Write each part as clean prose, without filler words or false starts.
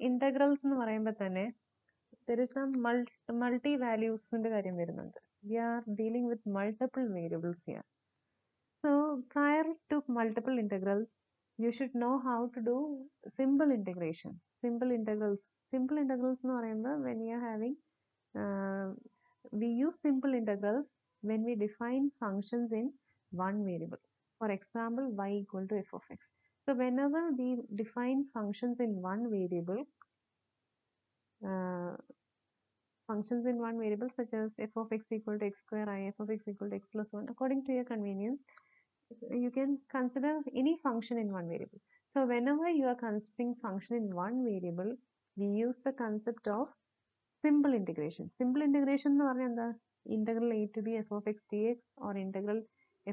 integrals എന്ന് പറയുമ്പോൾ തന്നെ there is some multi values ന്റെ കാര്യം വരുന്നുണ്ട്. We are dealing with multiple variables here. So prior to multiple integrals, you should know how to do simple integrations. Simple integrals എന്ന് പറയുമ്പോൾ when we are having we use simple integrals when we define functions in one variable. For example, y equal to f of x. So whenever we define functions in one variable, such as f of x equal to x square I, f of x equal to x plus 1, according to your convenience, you can consider any function in one variable. So whenever you are considering function in one variable, we use the concept of simple integration. Simple integration എന്ന് പറഞ്ഞാൽ എന്താ? Integral a to b f of x dx or integral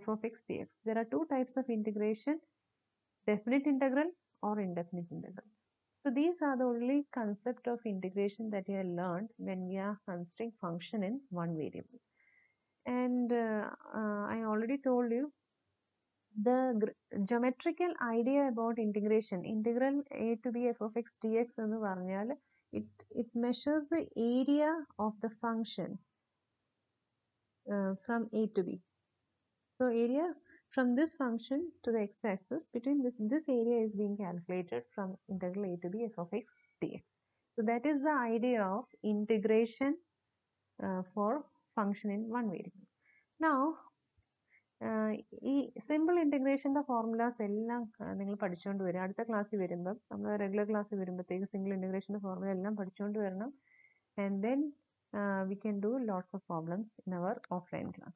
f of x dx. There are two types of integration, definite integral or indefinite integral. So these are the only concept of integration that you have learned when we are considering function in one variable. And I already told you the geometrical idea about integration, integral a to b f of x dx എന്ന് പറഞ്ഞാൽ it measures the area of the function from a to b. So area from this function to the x-axis, between this area is being calculated from integral a to b f of x dx. So that is the idea of integration for function in one variable. Now ഈ simple ഇൻറ്റഗ്രേഷൻ്റെ formulas എല്ലാം നിങ്ങൾ പഠിച്ചുകൊണ്ട് വരിക. അടുത്ത ക്ലാസ്സിൽ വരുമ്പം നമ്മൾ regular ക്ലാസ്സിൽ വരുമ്പോഴത്തേക്ക് സിമ്പിൾ ഇൻറ്റഗ്രേഷൻ്റെ ഫോർമുല എല്ലാം പഠിച്ചുകൊണ്ട് വരണം. And then we can do lots of problems in our offline class.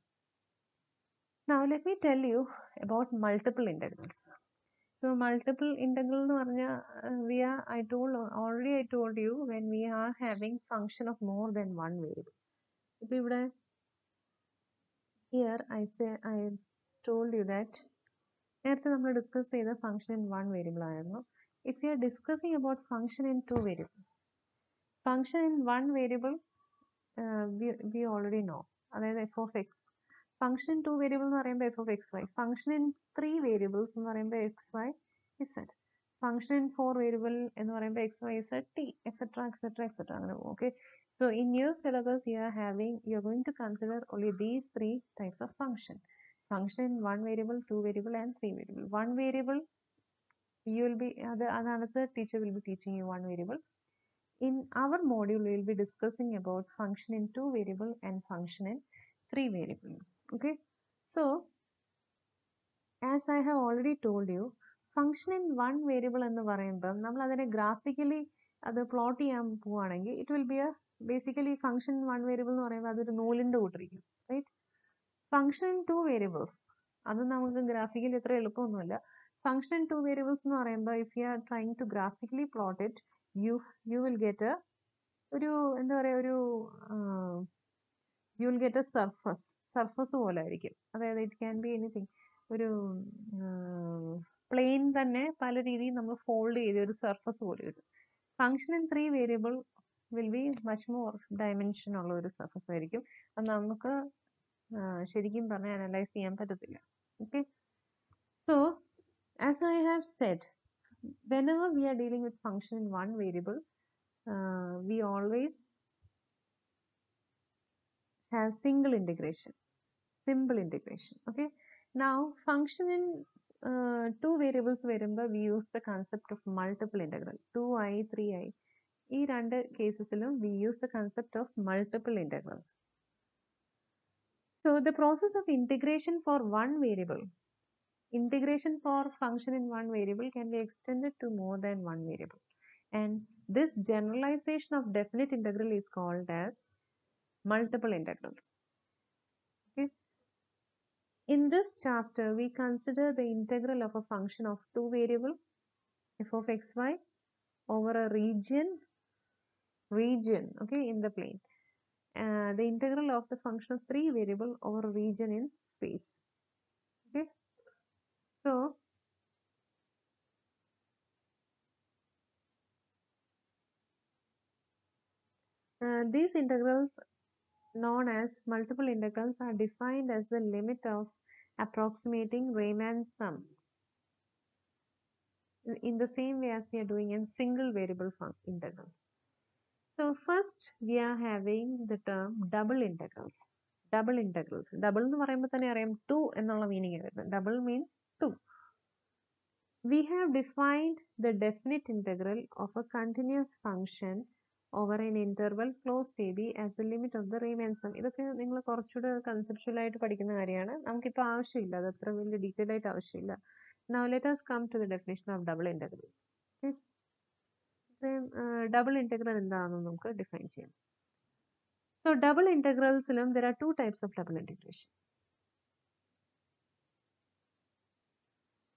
Now let me tell you about multiple integrals. So multiple integral എന്ന് പറഞ്ഞാൽ I told you when we are having function of more than one variable. ഇപ്പോൾ ഇവിടെ here I told you that നേരത്തെ നമ്മൾ discuss ചെയ്ത function in one variable ആയിരുന്നു. If you are discussing about function in two variable, function in one variable we already know, അതായത് f of x. Function in two variable എന്ന് പറയുമ്പോൾ f of x y. Function in three variables എന്ന് പറയുമ്പോൾ x y z. Function in four variable എന്ന് പറയുമ്പോൾ x y z t etcetera etcetera etcetera അങ്ങനെ പോകും. Okay, so in your syllabus you are going to consider only these three types of function in one variable, two variable and three variable. One variable you will be another teacher will be teaching you one variable. In our module we will be discussing about function in two variable and function in three variable. Okay, so as I have already told you, function in one variable എന്ന് പറയുമ്പോൾ നമ്മൾ അതിനെ graphically അത് plot ചെയ്യാൻ പോവുകയാണെങ്കിൽ it will be a basically function in one variable എന്ന് പറയുമ്പോൾ അതൊരു നൂലിൻ്റെ കൂട്ടിരിക്കും, right. Function in two variables അത് നമുക്ക് ഗ്രാഫിക്കലി എത്ര എളുപ്പമൊന്നുമില്ല. ഫംഗ്ഷൻ ഇൻ ടു വേരിയബിൾസ് എന്ന് പറയുമ്പോൾ if you are trying to graphically plot it, you will get ഒരു എന്താ പറയുക, you will get a surface പോലെ ആയിരിക്കും. അതായത് ഇറ്റ് ക്യാൻ ബി എനിത്തിങ്, ഒരു പ്ലെയിൻ തന്നെ പല രീതിയിൽ നമ്മൾ ഫോൾഡ് ചെയ്ത് ഒരു സർഫസ് പോലെ കിട്ടും. Function in three variable will be much more dimension ഉള്ള ഒരു സർഫസ് ആയിരിക്കും. അത് നമുക്ക് ശരിക്കും പറഞ്ഞാൽ അനലൈസ് ചെയ്യാൻ പറ്റത്തില്ല. Okay, so as I have said, whenever we are dealing with function in one variable, we always have simple integration. Okay, now function in two variables വരുമ്പോൾ we use the concept of multiple integral. 2i 3i ഈ രണ്ട് കേസസിലും we use the concept of multiple integrals. So the process of integration for one variable, integration for function in one variable can be extended to more than one variable, and this generalization of definite integral is called as multiple integrals. Okay, in this chapter we consider the integral of a function of two variable f of xy over a region, okay, in the plane. The integral of the function of three variable over a region in space. Okay, so these integrals known as multiple integrals are defined as the limit of approximating Riemann sum. in the same way as we are doing in single variable integral. So first we are having the term double integrals. Double integrals. Double എന്ന് പറയുമ്പോൾ തന്നെ അറിയാം 2 എന്നുള്ള meaning വരുന്നത്. Double means 2. We have defined the definite integral of a continuous function over an interval closed AB as the limit of the Riemann sum. ഇതൊക്കെ നിങ്ങൾ കുറച്ചുകൂടെ conceptual ആയിട്ട് പഠിക്കുന്ന കാര്യമാണ്. നമുക്കിപ്പോൾ ആവശ്യമില്ല, അത് അത്ര വലിയ ഡീറ്റെയിൽ ആയിട്ട് ആവശ്യമില്ല. Now let us come to the definition of double integral. Double integral എന്താണെന്ന് നമുക്ക് ഡിഫൈൻ ചെയ്യാം. So double integralസിലും there are two types of double integration.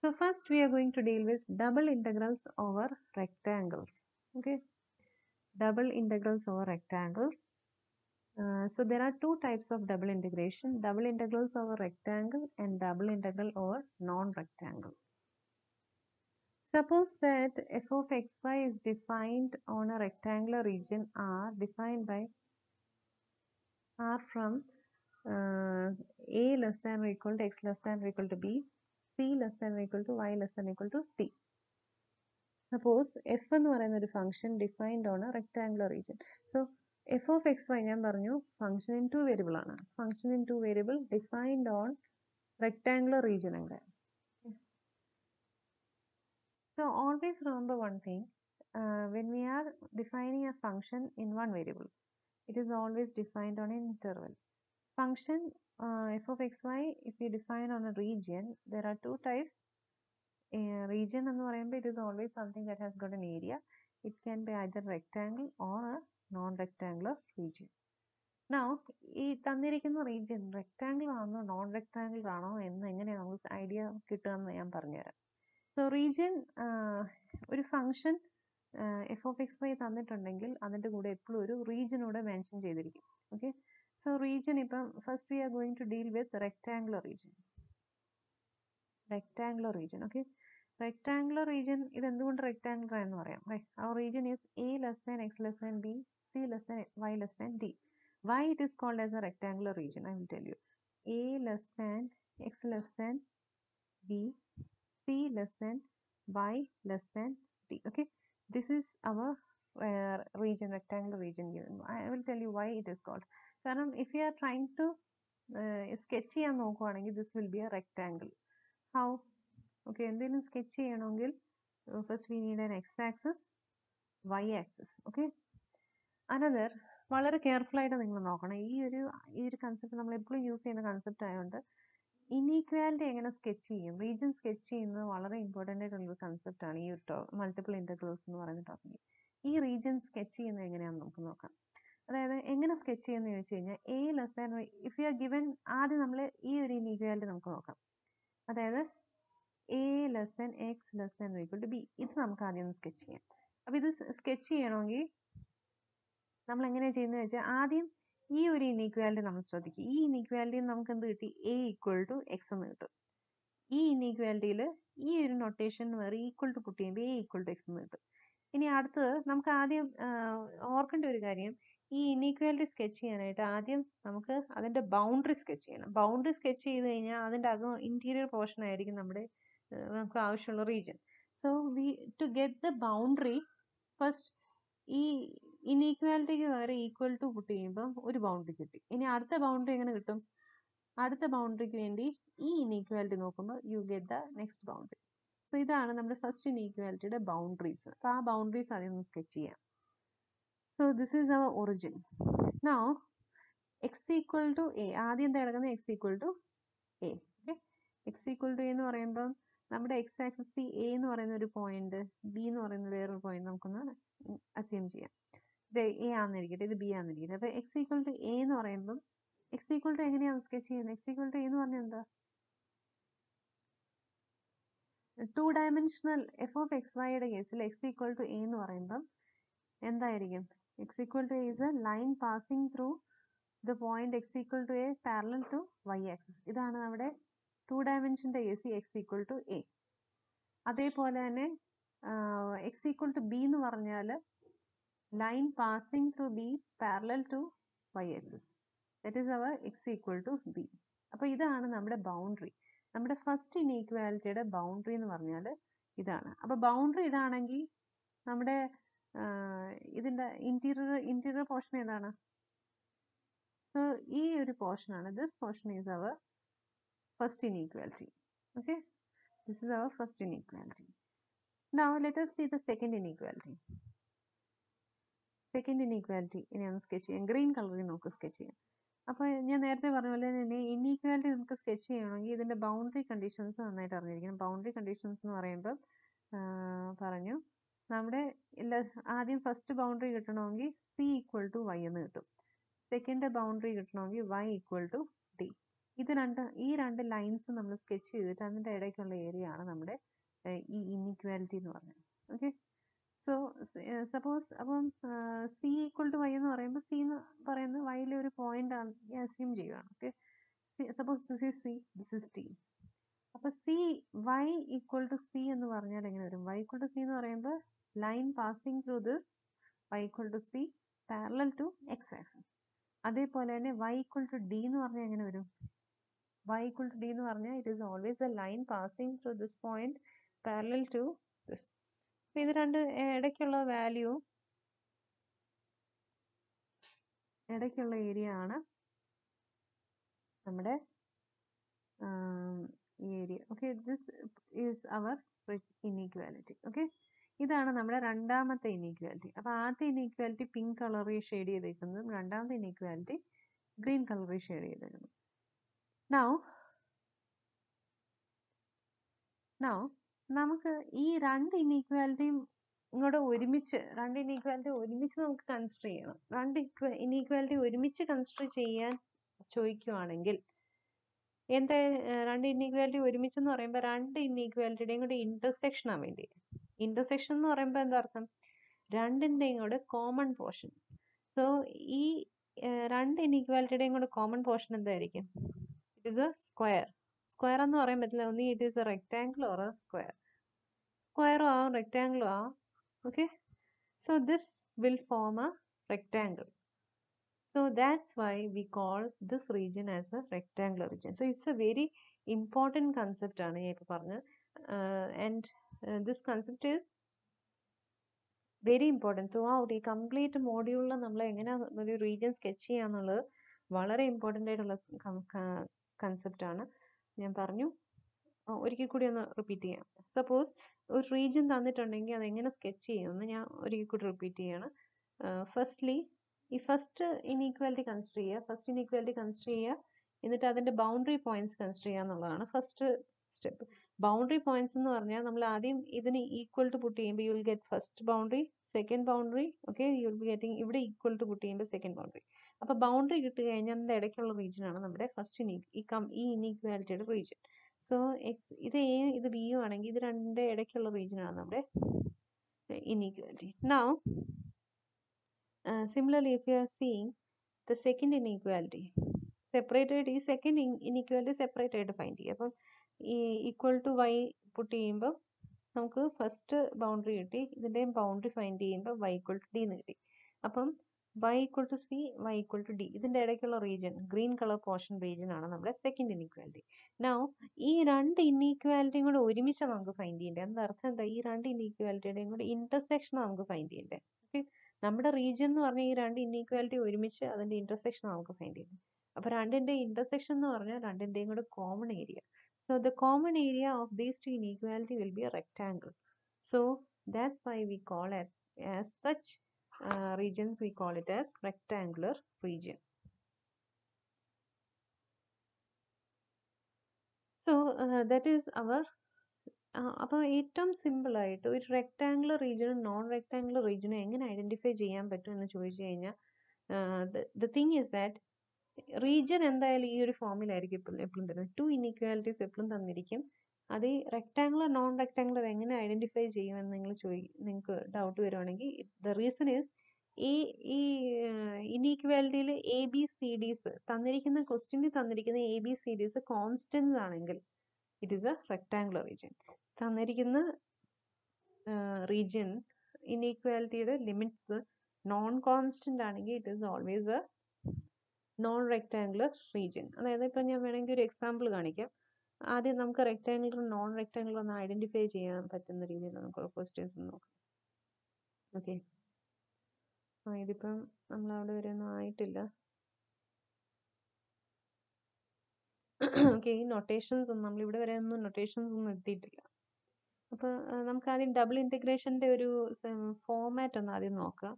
So first we are going to deal with double integrals over rectangles. Okay, double integrals over rectangles. So there are two types of double integration: double integrals over rectangle and double integral over non-rectangle. Suppose that f of xy is defined on a rectangular region R defined by R from a less than or equal to x less than or equal to b, c less than or equal to y less than or equal to t. Suppose f എന്ന് പറയുന്ന ഒരു function defined on a rectangular region. So f of x y ഞാൻ പറഞ്ഞു function in 2 variable ആണ്. Function in 2 variable defined on rectangular region ആണ്. So always remember one thing, when we are defining a function in one variable, it is always defined on an interval. Function f of xy, if we define on a region, there are two types. Region എന്ന് പറയുമ്പോൾ it is always something that has got an area. It can be either rectangle or a non-rectangular region. Now ഈ തന്നിരിക്കുന്ന region rectangle ആണോ non rectangle ആണോ എന്ന് എങ്ങനെ നമുക്ക് idea കിട്ടുമെന്ന് ഞാൻ പറഞ്ഞുതരാം. സോ റീജിയൻ ഒരു function f of x y തന്നിട്ടുണ്ടെങ്കിൽ അതിൻ്റെ കൂടെ എപ്പോഴും ഒരു റീജിയനൂടെ മെൻഷൻ ചെയ്തിരിക്കും. ഓക്കെ, സോ റീജിയൻ ഇപ്പം first we are going to deal with rectangular region. Rectangular region, okay, rectangular region ഇത് എന്തുകൊണ്ട് റെക്ടാങ്കുലർ എന്ന് പറയാം? Our region is a less than x less than b, c less than y less than D. Why it is called as a rectangular region? I will tell you. A less than x less than b, c less than y less than d. Okay, this is our region, rectangular region given. I will tell you why it is called. കാരണം if you are trying to sketch ചെയ്യാൻ നോക്കുവാണെങ്കിൽ this will be a rectangle. How? Okay, എന്തെങ്കിലും sketch ചെയ്യണമെങ്കിൽ first we need an x-axis, y-axis. Okay, another വളരെ careful ആയിട്ട് നിങ്ങൾ നോക്കണം. ഈ ഒരു കൺസെപ്റ്റ് നമ്മൾ എപ്പോഴും യൂസ് ചെയ്യുന്ന കൺസെപ്റ്റ് ആയതുകൊണ്ട് ഇനീക്വാലിറ്റി എങ്ങനെ സ്കെച്ച് ചെയ്യും, റീജിയൻ സ്കെച്ച് ചെയ്യുന്നത് വളരെ ഇമ്പോർട്ടൻ്റ് ആയിട്ടുള്ളൊരു കൺസെപ്റ്റാണ് ഈ ഒരു മൾട്ടിപ്പിൾ ഇൻ്റഗ്രൽസ് എന്ന് പറയുന്ന ടോപ്പിക്. ഈ റീജിയൻ സ്കെച്ച് ചെയ്യുന്നത് എങ്ങനെയാണെന്ന് നമുക്ക് നോക്കാം. അതായത് എങ്ങനെ സ്കെച്ച് ചെയ്യുന്നത് ചോദിച്ചു കഴിഞ്ഞാൽ a less than if you are given, ആദ്യം നമ്മൾ ഈ ഒരു ഇനീക്വാലിറ്റി നമുക്ക് നോക്കാം. അതായത് a less than x less than equal to b, ഇത് നമുക്ക് ആദ്യം ഒന്ന് സ്കെച്ച് ചെയ്യാം. അപ്പോൾ ഇത് സ്കെച്ച് ചെയ്യണമെങ്കിൽ നമ്മൾ എങ്ങനെയാണ് ചെയ്യുന്നത് വെച്ചാൽ ആദ്യം ഈ ഒരു ഇനീക്വാലിറ്റി നമ്മൾ ശ്രദ്ധിക്കും. ഈ ഇനീക്വാലിറ്റിയിൽ നമുക്ക് എന്ത് കിട്ടി? എ ഈക്വൽ ടു എക്സ് എന്ന് കിട്ടും. ഈ ഇനീക്വാലിറ്റിയിൽ ഈ ഒരു നൊട്ടേഷൻ വേറെ ഈക്വൽ ടു പുട്ട് ചെയ്യുമ്പോൾ എ ഈക്വൽ ടു എക്സ് എന്ന് കിട്ടും. ഇനി അടുത്തത് നമുക്ക് ആദ്യം ഓർക്കേണ്ട ഒരു കാര്യം, ഈ ഇനീക്വാലിറ്റി സ്കെച്ച് ചെയ്യാനായിട്ട് ആദ്യം നമുക്ക് അതിൻ്റെ ബൗണ്ടറി സ്കെച്ച് ചെയ്യണം. ബൗണ്ടറി സ്കെച്ച് ചെയ്ത് കഴിഞ്ഞാൽ അതിൻ്റെ അകം ഇൻറ്റീരിയർ പോർഷൻ ആയിരിക്കും നമുക്ക് ആവശ്യമുള്ള region. So to get the boundary first ഈ ഇനീക്വാലിറ്റിക്ക് വേറെ ഈക്വൽ ടു പുട്ട് ചെയ്യുമ്പോൾ ഒരു ബൗണ്ടറി കിട്ടി. ഇനി അടുത്ത ബൗണ്ടറി എങ്ങനെ കിട്ടും? അടുത്ത ബൗണ്ടറിക്ക് വേണ്ടി ഈ ഇനീക്വാലിറ്റി നോക്കുമ്പോൾ you get the next boundary. So ഇതാണ് നമ്മുടെ ഫസ്റ്റ് ഇനീക്വാലിറ്റിയുടെ ബൗണ്ടറീസ്. അപ്പോൾ ആ ബൗണ്ടറീസ് ആദ്യം ഒന്ന് സ്കെച്ച് ചെയ്യാം. So this is our origin. Now x equal to a, ആദ്യം എന്താ കിടക്കുന്നത്? X equal to a. Okay, x equal to a എന്ന് പറയുമ്പം നമ്മുടെ എക്സ് ആക്സിസ് എ എന്ന് പറയുന്ന ഒരു പോയിന്റ്, ബി എന്ന് പറയുന്ന വേറൊരു പോയിന്റ് നമുക്കൊന്ന് അസ്യൂം ചെയ്യാം. ഇത് എ ആണെന്നിരിക്കട്ടെ, ഇത് ബി ആണെന്നിരിക്കട്ടെ. അപ്പോൾ എക്സ് ഈക്വൽ ടു എ എന്ന് പറയുമ്പം എക്സ് ഈക്വൽ ടു എങ്ങനെയാണ് സ്കെച്ച് ചെയ്യുന്നത്? എക്സ് ഈക്വൽ ടു എ എന്ന് പറഞ്ഞാൽ എന്താ? 2 ഡയമെൻഷണൽ എഫ് ഓഫ് എക്സ് വൈയുടെ കേസിൽ എക്സ് ഈക്വൽ ടു എ എന്ന് പറയുമ്പം എന്തായിരിക്കും? X equal to a is a line passing through the point x equal to a parallel to y axis. ഇതാണ് നമ്മുടെ 2 ഡയമെൻഷൻ്റെ case x equal to a. അതേപോലെ തന്നെ എക്സ് ഈക്വൽ ടു ബി എന്ന് പറഞ്ഞാൽ line passing through b parallel to y axis. That is our x equal to b. അപ്പോൾ ഇതാണ് നമ്മുടെ ബൗണ്ടറി. നമ്മുടെ ഫസ്റ്റ് ഇനീക്വാലിറ്റിയുടെ ബൗണ്ടറി എന്ന് പറഞ്ഞാൽ ഇതാണ്. അപ്പോൾ ബൗണ്ടറി ഇതാണെങ്കിൽ നമ്മുടെ ഇതിൻ്റെ ഇൻറ്റീരിയർ പോർഷൻ ഏതാണ്? സോ ഈ ഒരു പോർഷനാണ്. This portion is our first inequality. Okay, this is our first inequality. Now let us see the second inequality. Second inequality ഇനി ഒന്ന് സ്കെച്ച് ചെയ്യാം. ഗ്രീൻ കളറിൽ നമുക്ക് സ്കെച്ച് ചെയ്യാം. അപ്പോൾ ഞാൻ നേരത്തെ പറഞ്ഞ പോലെ തന്നെ ഇനീക്വാലിറ്റി നമുക്ക് സ്കെച്ച് ചെയ്യണമെങ്കിൽ ഇതിൻ്റെ ബൗണ്ടറി കണ്ടീഷൻസ് നന്നായിട്ട് അറിഞ്ഞിരിക്കണം. ബൗണ്ടറി കണ്ടീഷൻസ് എന്ന് പറയുമ്പോൾ പറഞ്ഞു നമ്മുടെ ആദ്യം ഫസ്റ്റ് ബൗണ്ടറി കിട്ടണമെങ്കിൽ സി ഈക്വൽ ടു വൈ എന്ന് കിട്ടും. സെക്കൻഡ് ബൗണ്ടറി കിട്ടണമെങ്കിൽ വൈ ഈക്വൽ ടു ഡി. ഈ രണ്ട് ലൈൻസ് നമ്മൾ സ്കെച്ച് ചെയ്തിട്ട് അതിൻ്റെ ഇടയ്ക്കുള്ള ഏരിയ ആണ് നമ്മുടെ ഈ ഇനീക്വാലിറ്റി എന്ന് പറഞ്ഞത്. ഓക്കെ, സോ സപ്പോസ് അപ്പം സി ഈക്വൽ ടു വൈ എന്ന് പറയുമ്പോൾ സി എന്ന് പറയുന്നത് വൈയിലെ ഒരു പോയിന്റ് ആണ് അസ്യൂം ചെയ്യുകയാണ്. Okay, suppose this is c, this is t. അപ്പോൾ c y equal to c എന്ന് പറഞ്ഞാൽ എങ്ങനെ വരും? വൈ ഈക്വൽ ടു സി എന്ന് പറയുമ്പോൾ line passing through this y equal to c parallel to x axis. അതേപോലെ തന്നെ വൈ ഈക്വൽ ടു ഡി എന്ന് പറഞ്ഞാൽ എങ്ങനെ വരും? വൈ ഈക്വൽ ടു ഡി എന്ന് പറഞ്ഞാൽ it is always a line passing through this point parallel to this. ഇത് രണ്ട് ഇടയ്ക്കുള്ള വാല്യൂ ഇടയ്ക്കുള്ള ഏരിയ ആണ് നമ്മുടെ ഈ area. Okay, this is our inequality. Okay, ഇതാണ് നമ്മുടെ രണ്ടാമത്തെ ഇനീക്വാലിറ്റി. അപ്പോൾ ആദ്യത്തെ ഇനീക്വാലിറ്റി പിങ്ക് കളറിൽ ഷെയ്ഡ് ചെയ്തേക്കുന്നതും രണ്ടാമത്തെ ഇനീക്വാലിറ്റി ഗ്രീൻ കളറിൽ ഷെയ്ഡ് ചെയ്തേക്കുന്നു. നൗ നമുക്ക് ഈ രണ്ട് ഇനീക്വാലിറ്റിയും ഇങ്ങോട്ട് ഒരുമിച്ച് നമുക്ക് കൺസിഡർ ചെയ്യണം. രണ്ട് ഇനീക്വാലിറ്റി ഒരുമിച്ച് കൺസിഡർ ചെയ്യാൻ ചോദിക്കുവാണെങ്കിൽ എന്താ രണ്ട് ഇനീക്വാലിറ്റി ഒരുമിച്ച് എന്ന് പറയുമ്പോൾ രണ്ട് ഇനീക്വാലിറ്റിയുടെയും കൂടെ ഇന്റർസെക്ഷൻ ആണ് വേണ്ടി. ഇന്റർസെക്ഷൻ എന്ന് പറയുമ്പോൾ എന്താ അർത്ഥം? രണ്ടിൻ്റെയും കൂടെ കോമൺ പോർഷൻ. സോ ഈ രണ്ട് ഇനീക്വാലിറ്റിയുടെയും കൂടെ കോമൺ പോർഷൻ എന്തായിരിക്കും? It is A square. Square എന്ന് പറയാൻ പറ്റില്ല, ഒന്നി it is A rectangle or A square. സ്ക്വയറും ആവും റെക്ടാങ്കിളും ആവും. Okay, so this will form a rectangle. So that's why we call this region as a rectangular region. So it's a very important concept ആണ് ഞാൻ ഇപ്പോൾ പറഞ്ഞത്. And this concept is very important throughout ഈ complete മോഡ്യൂളിൽ നമ്മൾ എങ്ങനെ ഒരു region sketch ചെയ്യാന്നുള്ളത് വളരെ ഇമ്പോർട്ടൻ്റ് ആയിട്ടുള്ള കൺസെപ്റ്റ് ആണ്. ഞാൻ പറഞ്ഞു, ഒരിക്കൽ കൂടി ഒന്ന് റിപ്പീറ്റ് ചെയ്യാം. സപ്പോസ് ഒരു റീജിയൻ തന്നിട്ടുണ്ടെങ്കിൽ അതെങ്ങനെ സ്കെച്ച് ചെയ്യുമെന്ന് ഞാൻ ഒരിക്കൽ കൂടി റിപ്പീറ്റ് ചെയ്യാണ്. ഫസ്റ്റ്ലി ഈ ഫസ്റ്റ് ഇനീക്വാലിറ്റി കൺസിഡർ ചെയ്യുക. എന്നിട്ട് അതിൻ്റെ ബൗണ്ടറി പോയിന്റ്സ് കൺസിഡർ ചെയ്യുക എന്നുള്ളതാണ് ഫസ്റ്റ് സ്റ്റെപ്പ്. ബൗണ്ടറി പോയിന്റ്സ് എന്ന് പറഞ്ഞാൽ നമ്മൾ ആദ്യം ഇതിന് ഈക്വൽ ടു പുട്ട് ചെയ്യുമ്പോൾ U will get first boundary, second boundary. Okay, you will be getting ഇവിടെ ഈക്വൽ ടു പുട്ട് ചെയ്യുമ്പോൾ സെക്കൻഡ് ബൗണ്ടറി. അപ്പോൾ ബൗണ്ടറി കിട്ടി കഴിഞ്ഞാൽ അതിൻ്റെ ഇടയ്ക്കുള്ള റീജിയൻ ആണ് നമ്മുടെ ഫസ്റ്റ് ഈ ഇനീക്വാലിറ്റിയുടെ റീജിയൻ. സോ എക്സ് ഇത് എയും ഇത് ബിയും ആണെങ്കിൽ ഇത് രണ്ടിൻ്റെ ഇടയ്ക്കുള്ള റീജിയനാണ് നമ്മുടെ inequality. Now similarly if you are seeing the second inequality separated, ഈ സെക്കൻഡ് ഇനീക്വാലിറ്റി സെപ്പറേറ്റ് ആയിട്ട് ഫൈൻഡ് ചെയ്യുക. അപ്പം ഈ ഈക്വൽ ടു വൈ പുട്ട് ചെയ്യുമ്പോൾ നമുക്ക് ഫസ്റ്റ് ബൗണ്ടറി കിട്ടി. ഇതിൻ്റെയും ബൗണ്ടറി ഫൈൻഡ് ചെയ്യുമ്പോൾ വൈ ഈക്വൽ ടു ഡി എന്ന് കിട്ടി. അപ്പം y equal to c, y equal to d. ഇതിൻ്റെ ഇടയ്ക്കുള്ള region green colour portion region ആണ് നമ്മുടെ സെക്കൻഡ് ഇനീക്വാലിറ്റി. നൗ ഈ രണ്ട് ഇനീക്വാലിറ്റിയും കൂടെ ഒരുമിച്ച് നമുക്ക് ഫൈൻഡ് ചെയ്യേണ്ടത്. എന്താ അർത്ഥം? എന്താ? ഈ രണ്ട് ഇനീക്വാലിറ്റിയുടെയും കൂടെ ഇന്റർസെക്ഷൻ നമുക്ക് ഫൈൻഡ് ചെയ്യേണ്ടത്. ഓക്കെ, നമ്മുടെ റീജിയൻ എന്ന് പറഞ്ഞാൽ ഈ രണ്ട് ഇനീക്വാലിറ്റി ഒരുമിച്ച് അതിൻ്റെ ഇന്റർസെക്ഷൻ നമുക്ക് ഫൈൻഡ് ചെയ്യേണ്ടത്. അപ്പോൾ രണ്ടിൻ്റെ ഇന്റർസെക്ഷൻ എന്ന് പറഞ്ഞാൽ രണ്ടിൻ്റെയും കൂടെ common area. So the common area of these two inequality will be A rectangle. So that's why we call it as such regions, we call it as rectangular region. So that is our അപ്പോൾ ഏറ്റവും simple ആയിട്ട് ഒരു rectangular റീജിയനും non rectangular റീജിയനും എങ്ങനെ identify ചെയ്യാൻ പറ്റും എന്ന് ചോദിച്ചു കഴിഞ്ഞാൽ the thing is that region എന്തായാലും ഈ ഒരു ഫോമിലായിരിക്കും എപ്പോഴും തരുന്നത്. ടു ഇനീക്വാലിറ്റീസ് എപ്പോഴും തന്നിരിക്കും. അത് ഈ റെക്ടാങ്കുലർ നോൺ റെക്ടാങ്കുലർ എങ്ങനെ ഐഡന്റിഫൈ ചെയ്യുമെന്ന് നിങ്ങൾക്ക് ഡൗട്ട് വരുവാണെങ്കിൽ ദ റീസൺ ഈസ് ഈ ഇനീക്വാലിറ്റിയിൽ എ ബി സി ഡീസ് തന്നിരിക്കുന്ന ക്വസ്റ്റ്യനിൽ തന്നിരിക്കുന്ന എ ബി സി ഡീസ് കോൺസ്റ്റൻസ് ആണെങ്കിൽ it is A rectangular region. തന്നിരിക്കുന്ന റീജിയൻ ഇനീക്വാലിറ്റിയുടെ ലിമിറ്റ്സ് നോൺ കോൺസ്റ്റന്റ് ആണെങ്കിൽ it is always A non rectangular region. അതായത് ഇപ്പം ഞാൻ വേണമെങ്കിൽ ഒരു എക്സാമ്പിൾ കാണിക്കാം. ആദ്യം നമുക്ക് റെക്ടാങ്കുലറും നോൺ റെക്ടാങ്കുലറും ഒന്ന് ഐഡന്റിഫൈ ചെയ്യാൻ പറ്റുന്ന രീതിയിൽ നമുക്ക് ക്വസ്റ്റ്യൻസ് നോക്കാം. ഓക്കെ, ഇതിപ്പം നമ്മൾ അവിടെ വരെ ഒന്നും ആയിട്ടില്ല. ഓക്കെ, ഈ നൊട്ടേഷൻസ് ഒന്നും നമ്മൾ ഇവിടെ വരെ ഒന്നും നൊട്ടേഷൻസ് ഒന്നും എത്തിയിട്ടില്ല. അപ്പോൾ നമുക്ക് ആദ്യം ഡബിൾ ഇൻറ്റഗ്രേഷൻ്റെ ഒരു ഫോമാറ്റ് ഒന്ന് ആദ്യം നോക്കാം.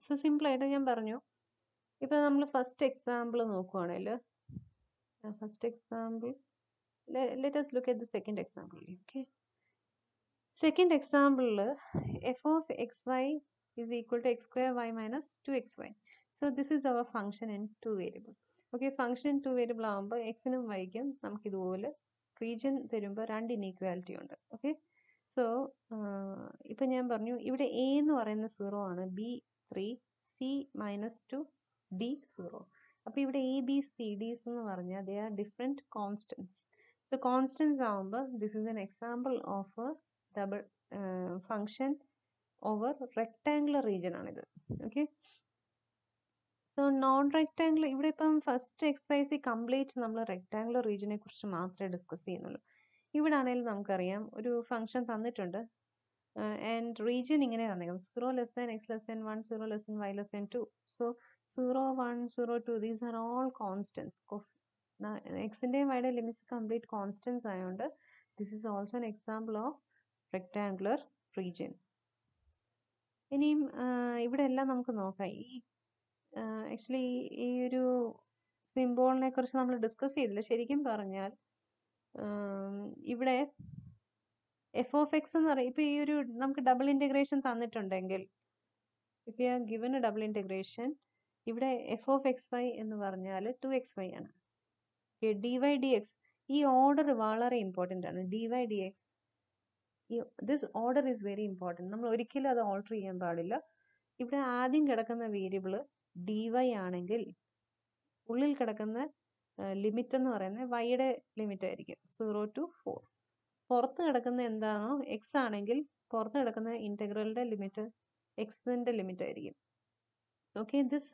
സോ സിമ്പിളായിട്ട് ഞാൻ പറഞ്ഞു. ഇപ്പം നമ്മൾ ഫസ്റ്റ് എക്സാമ്പിൾ നോക്കുവാണെങ്കിൽ, first example let us look at the second example. Okay, second example, f of xy is equal to x square y minus 2xy. So this is our function in two variable. Okay, function in two variable ആകുമ്പോൾ എക്സിനും വൈക്കും നമുക്ക് ഇതുപോലെ region തരുമ്പോൾ രണ്ട് inequality ഉണ്ട്. Okay, so ഇപ്പം ഞാൻ പറഞ്ഞു ഇവിടെ എ എന്ന് പറയുന്ന 0 ആണ്, ബി 3, സി -2, ഡി 0. അപ്പോൾ ഇവിടെ എ ബി സി ഡീസ് എന്ന് പറഞ്ഞാൽ they are different constants. So constants ആവുമ്പോൾ this is an example of a double function over rectangular region ആണിത്. ഓക്കെ, സോ നോൺ റെക്ടാങ്കുലർ, ഇവിടെ ഇപ്പം ഫസ്റ്റ് എക്സസൈസ് കംപ്ലീറ്റ് നമ്മൾ റെക്ടാങ്കുലർ റീജിയനെ കുറിച്ച് മാത്രമേ ഡിസ്കസ് ചെയ്യുന്നുള്ളൂ. ഇവിടെ ആണെങ്കിലും നമുക്കറിയാം ഒരു ഫംഗ്ഷൻ തന്നിട്ടുണ്ട് ആൻഡ് റീജിയൻ ഇങ്ങനെ തന്നേക്കുന്നത് 0 less than x less than 1, 0 less than y less than 2. So 0, 1, 0, 2 these are all constants. എക്സിൻ്റെയും വൈയുടെ ലിമിറ്റ്സ് കംപ്ലീറ്റ് കോൺസ്റ്റൻസ് ആയതുകൊണ്ട് this is also an example of rectangular region. ഇനിയും ഇവിടെ എല്ലാം നമുക്ക് നോക്കാം. ഈ ആക്ച്വലി ഈ ഒരു സിംബോളിനെ കുറിച്ച് നമ്മൾ ഡിസ്കസ് ചെയ്തില്ല. ശരിക്കും പറഞ്ഞാൽ ഇവിടെ എഫ് ഓഫ് എക്സ് എന്ന് പറയും. ഇപ്പം ഈ ഒരു നമുക്ക് ഡബിൾ ഇൻറ്റഗ്രേഷൻ തന്നിട്ടുണ്ടെങ്കിൽ, if you are given a double integration, ഇവിടെ എഫ് ഓഫ് എക്സ് വൈ എന്ന് പറഞ്ഞാൽ 2xy ആണ്. ഡി വൈ ഡി എക്സ്, ഈ ഓർഡർ വളരെ ഇമ്പോർട്ടൻ്റ് ആണ്. D y d x, this order is very important. നമ്മൾ ഒരിക്കലും അത് ഓൾട്ടർ ചെയ്യാൻ പാടില്ല. ഇവിടെ ആദ്യം കിടക്കുന്ന വേരിയബിൾ ഡി വൈ ആണെങ്കിൽ ഉള്ളിൽ കിടക്കുന്ന ലിമിറ്റ് എന്ന് പറയുന്നത് വൈയുടെ ലിമിറ്റ് ആയിരിക്കും 0 to 4. പുറത്ത് കിടക്കുന്ന എന്താണോ എക്സ് ആണെങ്കിൽ പുറത്ത് കിടക്കുന്ന ഇൻറ്റഗ്രലിൻ്റെ ലിമിറ്റ് എക്സിൻ്റെ ലിമിറ്റ് ആയിരിക്കും. Okay, this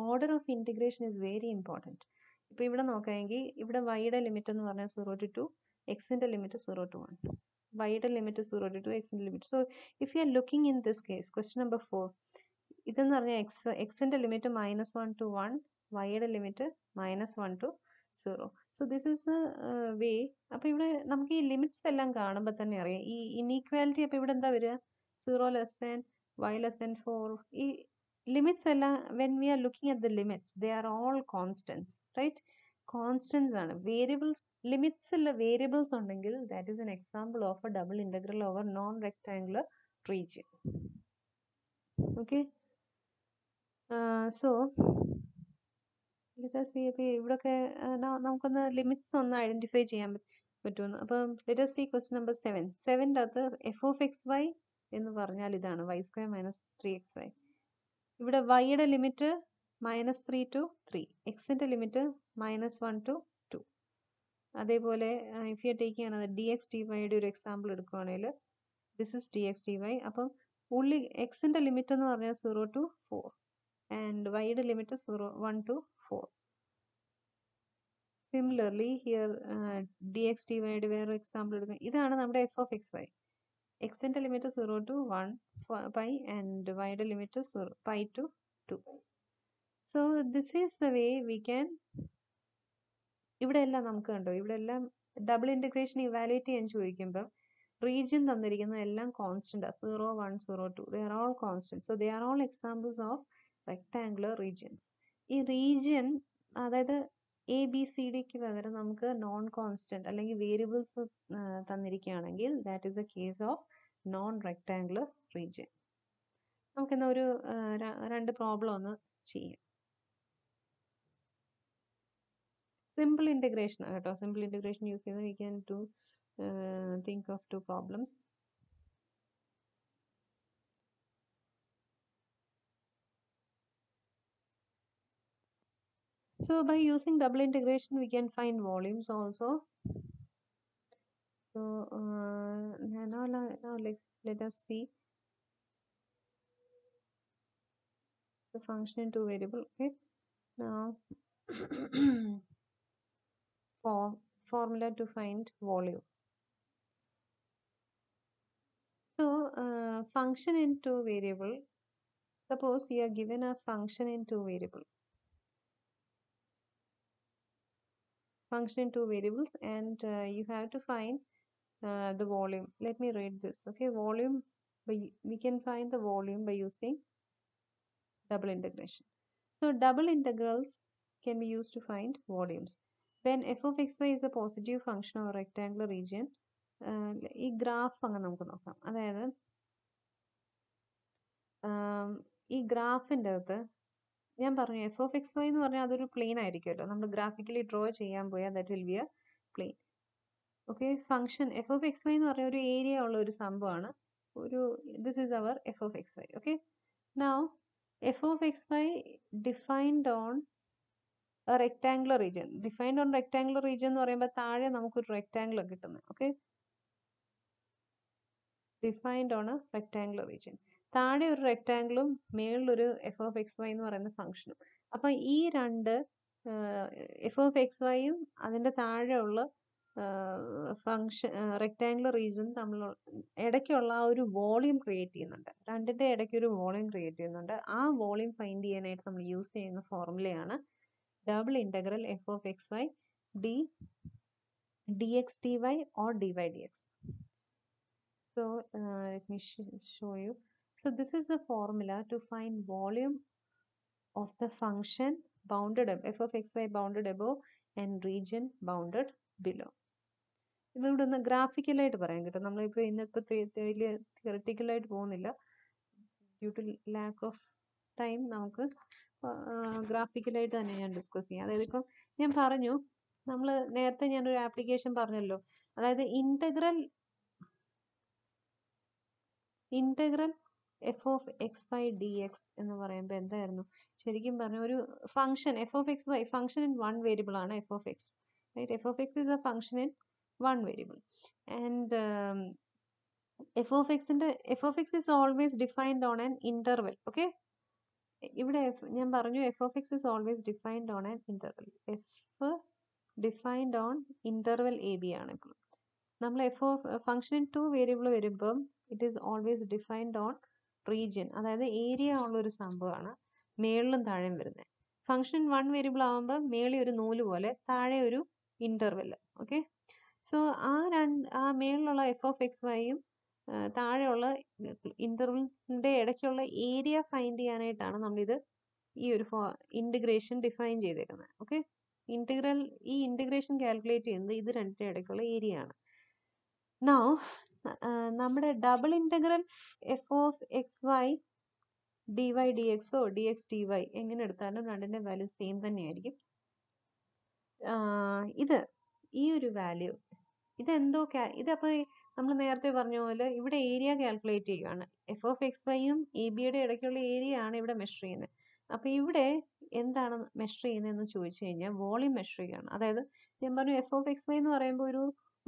order of integration is very important. ഇപ്പോൾ ഇവിടെ നോക്കുകയെങ്കിൽ ഇവിടെ വൈയുടെ ലിമിറ്റ് എന്ന് പറഞ്ഞാൽ 0 to 2, എക്സിൻ്റെ ലിമിറ്റ് 0 to 1. വൈയുടെ ലിമിറ്റ് 0 to 2, എക്സിൻ്റെ limit. So if you are looking in this case, question number 4, ഇതെന്ന് പറഞ്ഞാൽ എക്സിൻ്റെ ലിമിറ്റ് -1 to 1, വൈയുടെ limit -1 to 0. So this is a way. അപ്പോൾ ഇവിടെ നമുക്ക് ഈ ലിമിറ്റ്സ് എല്ലാം കാണുമ്പോൾ തന്നെ അറിയാം ഈ ഇനീക്വാലിറ്റി. അപ്പോൾ ഇവിടെ എന്താ വരിക? 0 less than y less than 4. ഈ ലിമിറ്റ്സ് എല്ലാം when we are looking at the limits they are all constants, right? Constants ആണ്. വേരിയബിൾസ്, ലിമിറ്റ്സിൽ വേരിയബിൾസ് ഉണ്ടെങ്കിൽ that is an example of a double integral over non rectangular region. Okay, so let us see. ഇപ്പോൾ ഇവിടെയൊക്കെ നമുക്കൊന്ന് limits ഒന്ന് identify ചെയ്യാൻ പറ്റുമെന്ന്. അപ്പം let us see question number 7. 7ൻ്റെ അകത്ത് എഫ് ഓഫ് എക്സ് വൈ എന്ന് പറഞ്ഞാൽ ഇതാണ് y² - 3xy. ഇവിടെ വൈയുടെ ലിമിറ്റ് -3 to 3, എക്സിൻ്റെ ലിമിറ്റ് -1 to 2. അതേപോലെ ഇഫ് യു ആർ ടേക്കിംഗ് ആണ് ഡി എക്സ് ഡി വൈയുടെ ഒരു എക്സാമ്പിൾ എടുക്കുകയാണെങ്കിൽ this is d x d y. അപ്പം ഉള്ളിൽ എക്സിൻ്റെ ലിമിറ്റ് എന്ന് പറഞ്ഞാൽ 0 to 4 ആൻഡ് വൈയുടെ limit 1 to 4. Similarly here d x d വൈയുടെ വേറൊരു എക്സാമ്പിൾ എടുക്കുക. ഇതാണ് നമ്മുടെ എഫ് ഓഫ് എക്സ് വൈ. എക്സിൻ്റെ ലിമിറ്റ് 0 to 1 പൈ ആൻഡ് വൈയുടെ limit pi to 2π. So this is the way we can. ഇവിടെ എല്ലാം നമുക്ക് കണ്ടോ, ഇവിടെ എല്ലാം ഡബിൾ ഇൻറ്റഗ്രേഷൻ ഇവാലുവേറ്റ് ചെയ്യാൻ ചോദിക്കുമ്പം റീജിയൻ തന്നിരിക്കുന്ന എല്ലാം കോൺസ്റ്റൻ്റ് ആണ്. 0, 1, 0, 2 they are all constant. So they are all examples of rectangular regions. ഈ റീജിയൻ അതായത് എ ബി സി ഡിക്ക് പകരം നമുക്ക് നോൺ കോൺസ്റ്റൻറ്റ് അല്ലെങ്കിൽ വേരിയബിൾസ് തന്നിരിക്കുകയാണെങ്കിൽ that is the case of non rectangular region. നമുക്കെന്നാൽ ഒരു രണ്ട് പ്രോബ്ലം ഒന്ന് ചെയ്യാം. സിമ്പിൾ ഇൻറ്റഗ്രേഷൻ കേട്ടോ. സിമ്പിൾ ഇൻറ്റഗ്രേഷൻ യൂസ് ചെയ്ത് we can to think of two problems. So by using double integration we can find volumes also. So now let us see the function in two variable. Okay, now formula to find volume. So function in two variable. Suppose you are given a function in two variable. Function in two variables, and you have to find the volume. Let me read this. Okay, volume. We can find the volume by using double integration. So double integrals can be used to find volumes. When f of xy is a positive function of a rectangular region, ഈ graph അങ്ങ് നമുക്ക് നോക്കാം. അതായത് ഈ ഗ്രാഫിൻ്റെ അകത്ത് ഞാൻ പറഞ്ഞു f of x y എന്ന് പറഞ്ഞാൽ അതൊരു പ്ലെയിൻ ആയിരിക്കുമല്ലോ. നമ്മൾ ഗ്രാഫിക്കലി ഡ്രോ ചെയ്യാൻ പോയാൽ that will be a plane. Okay, function f of x y എന്ന് പറഞ്ഞാൽ ഒരു ഏരിയ ഉള്ള ഒരു സംഭവമാണ്. This is our f of x y. Okay, now f of x y defined on a rectangular region. Defined on rectangular region എന്ന് പറയുമ്പോൾ താഴെ നമുക്കൊരു റെക്ടാംഗിൾ കിട്ടുന്നത്. Okay, defined on A rectangular region. താഴെ ഒരു റെക്ടാംഗിളും മേളിലൊരു എഫ് ഓഫ് എക്സ് വൈ എന്ന് പറയുന്ന ഫംഗ്ഷനും. അപ്പം ഈ രണ്ട് എഫ് ഓഫ് എക്സ് വൈയും അതിൻ്റെ താഴെയുള്ള ഫംഗ്ഷൻ റെക്ടാംഗുലർ റീജിയൻ തമ്മിൽ ഇടയ്ക്കുള്ള ആ ഒരു വോളിയം ക്രിയേറ്റ് ചെയ്യുന്നുണ്ട്. രണ്ടിൻ്റെ ഇടയ്ക്ക് ഒരു വോളിയം ക്രിയേറ്റ് ചെയ്യുന്നുണ്ട്. ആ വോളിയം ഫൈൻഡ് ചെയ്യാനായിട്ട് നമ്മൾ യൂസ് ചെയ്യുന്ന ഫോർമുലയാണ് double integral f of xy dx dy or dy dx. So let me show you. So this is the formula to find volume of the function bounded f of xy bounded above and region bounded below. ഇതിവിടെ ഒന്ന് ഗ്രാഫിക്കലായിട്ട് പറയാം കേട്ടോ. നമ്മളിപ്പോൾ ഇന്നത്തെ വലിയ തിയററ്റിക്കലായിട്ട് പോകുന്നില്ല. Due to lack of time നമുക്ക് ഗ്രാഫിക്കലായിട്ട് തന്നെ ഞാൻ ഡിസ്കസ് ചെയ്യാം. അതായത് ഇപ്പം ഞാൻ പറഞ്ഞു, നമ്മൾ നേരത്തെ ഞാനൊരു ആപ്ലിക്കേഷൻ പറഞ്ഞല്ലോ. അതായത് integral f of x y d x എന്ന് പറയുമ്പോൾ എന്തായിരുന്നു? ശരിക്കും പറഞ്ഞ ഒരു function f of x y function in one variable ആണ് f of x. Right, f of x is a function in one variable. And f of x is always defined on an interval. Okay, ഇവിടെ ഞാൻ പറഞ്ഞു f of x is always defined on an interval. F defined on interval a b ആണ്. ഇപ്പോൾ നമ്മൾ f of function in two variable വരുമ്പം it is always defined on region, അതായത് area ഉള്ളൊരു സംഭവമാണ് മേളിലും താഴെയും വരുന്നത്. ഫംഗ്ഷൻ ഇൻ വൺ വേരിയബിൾ ആകുമ്പോൾ മേളിൽ ഒരു നൂല് പോലെ, താഴെ ഒരു ഇന്റർവെൽ. ഓക്കെ, സോ ആ മേളിലുള്ള എഫ് ഓഫ് എക്സ് വൈയും താഴെയുള്ള ഇന്റർവെലിന്റെ ഇടയ്ക്കുള്ള ഏരിയ ഫൈൻഡ് ചെയ്യാനായിട്ടാണ് നമ്മളിത് ഈ ഒരു ഇന്റഗ്രേഷൻ ഡിഫൈൻ ചെയ്തേക്കുന്നത്. ഓക്കെ, ഈ ഇന്റഗ്രേഷൻ കാൽക്കുലേറ്റ് ചെയ്യുന്നത് ഇത് രണ്ടിന്റെ ഇടയ്ക്കുള്ള ഏരിയ ആണ്. നൗ നമ്മുടെ double integral f of x y d y d എക്സോ ഡി എക്സ് ഡി വൈ എങ്ങനെ എടുത്താലും രണ്ടിന്റെ വാല്യൂ സെയിം തന്നെയായിരിക്കും. ഈ ഒരു വാല്യൂ ഇതപ്പോൾ നമ്മൾ നേരത്തെ പറഞ്ഞ പോലെ ഇവിടെ ഏരിയ കാൽക്കുലേറ്റ് ചെയ്യുകയാണ്. എഫ് ഓഫ് എക്സ് വൈയും എ ബിയുടെ ഇടയ്ക്കുള്ള ഏരിയ ആണ് ഇവിടെ മെഷർ ചെയ്യുന്നത്. അപ്പോൾ ഇവിടെ എന്താണ് മെഷർ ചെയ്യുന്നതെന്ന് ചോദിച്ചു കഴിഞ്ഞാൽ വോളിയം മെഷർ ചെയ്യുകയാണ്. അതായത് ഞാൻ പറഞ്ഞു എഫ് ഓഫ് എക്സ് വൈ എന്ന് പറയുമ്പോൾ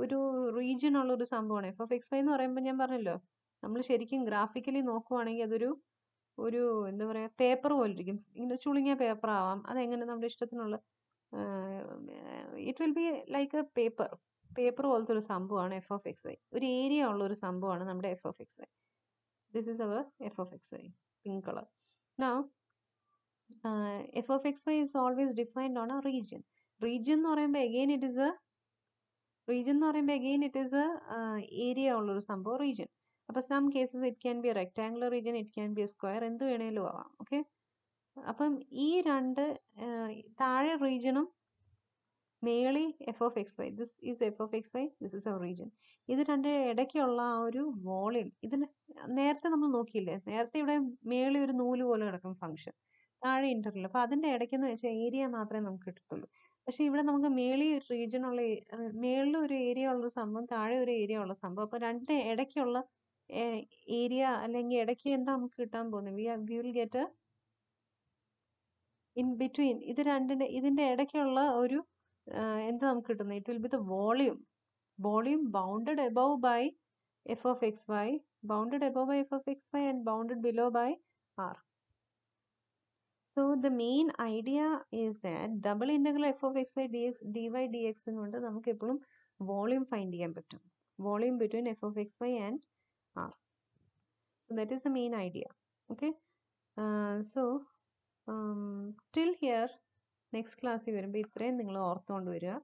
ഒരു റീജിയൻ ഉള്ള ഒരു സംഭവമാണ്. എഫ് ഓഫ് എക്സ് വൈ എന്ന് പറയുമ്പോൾ ഞാൻ പറഞ്ഞല്ലോ, നമ്മൾ ശരിക്കും ഗ്രാഫിക്കലി നോക്കുവാണെങ്കിൽ അതൊരു എന്താ പറയുക, പേപ്പർ പോലെ ഇരിക്കും. ഇങ്ങനെ ചുളുങ്ങിയ പേപ്പർ ആവാം. അതെങ്ങനെ നമ്മുടെ ഇഷ്ടത്തിനുള്ള it will be like a paper പോലത്തെ ഒരു സംഭവമാണ് എഫ് ഓഫ് എക്സ് വൈ. ഒരു ഏരിയ ഉള്ള ഒരു സംഭവമാണ് നമ്മുടെ f of x y. This is our f of x y, pink colour. Now f of x y is always defined on a region. Region എന്ന് പറയുമ്പോൾ again it is a area ഉള്ളൊരു സംഭവം region. അപ്പോൾ some cases it can be a rectangular region, it can be A square, എന്ത് വേണേലും ആവാം. Okay, അപ്പം ഈ രണ്ട് താഴെ റീജിയനും മേളി f of x y, this is f of x y, this is our region. ഇത് രണ്ട് ഇടയ്ക്കുള്ള ആ ഒരു വോളിയം, ഇതിന് നേരത്തെ നമ്മൾ നോക്കിയില്ലേ, നേരത്തെ ഇവിടെ മേളി ഒരു നൂല് പോലെ കിടക്കും ഫംഗ്ഷൻ, താഴെ ഇന്റർവെൽ. അപ്പോൾ അതിൻ്റെ ഇടയ്ക്കെന്ന് വെച്ചാൽ ഏരിയ മാത്രമേ നമുക്ക് കിട്ടത്തുള്ളൂ. പക്ഷെ ഇവിടെ നമുക്ക് മേളിൽ ഒരു ഏരിയ ഉള്ള സംഭവം, താഴെ ഒരു ഏരിയ ഉള്ള സംഭവം. അപ്പോൾ രണ്ട് ഇടയ്ക്കുള്ള ഏരിയ അല്ലെങ്കിൽ ഇടയ്ക്ക് എന്താ നമുക്ക് കിട്ടാൻ പോകുന്നത്? We will get in between. ഇതിന്റെ ഇടയ്ക്കുള്ള ഒരു എന്താ നമുക്ക് കിട്ടുന്നത്? It will B the volume bounded above by f of xy, bounded above by f of xy and bounded below by r. So the main idea is that double integral f of x by dx dy dx കൊണ്ട് നമുക്ക് എപ്പോഴും volume find ചെയ്യാൻ പറ്റും. Volume between f of xy and r. So that is the main idea. Okay. So till here next class വരുമ്പോൾ ഇത്രയും നിങ്ങൾ ഓർത്തുകൊണ്ട് വരിക.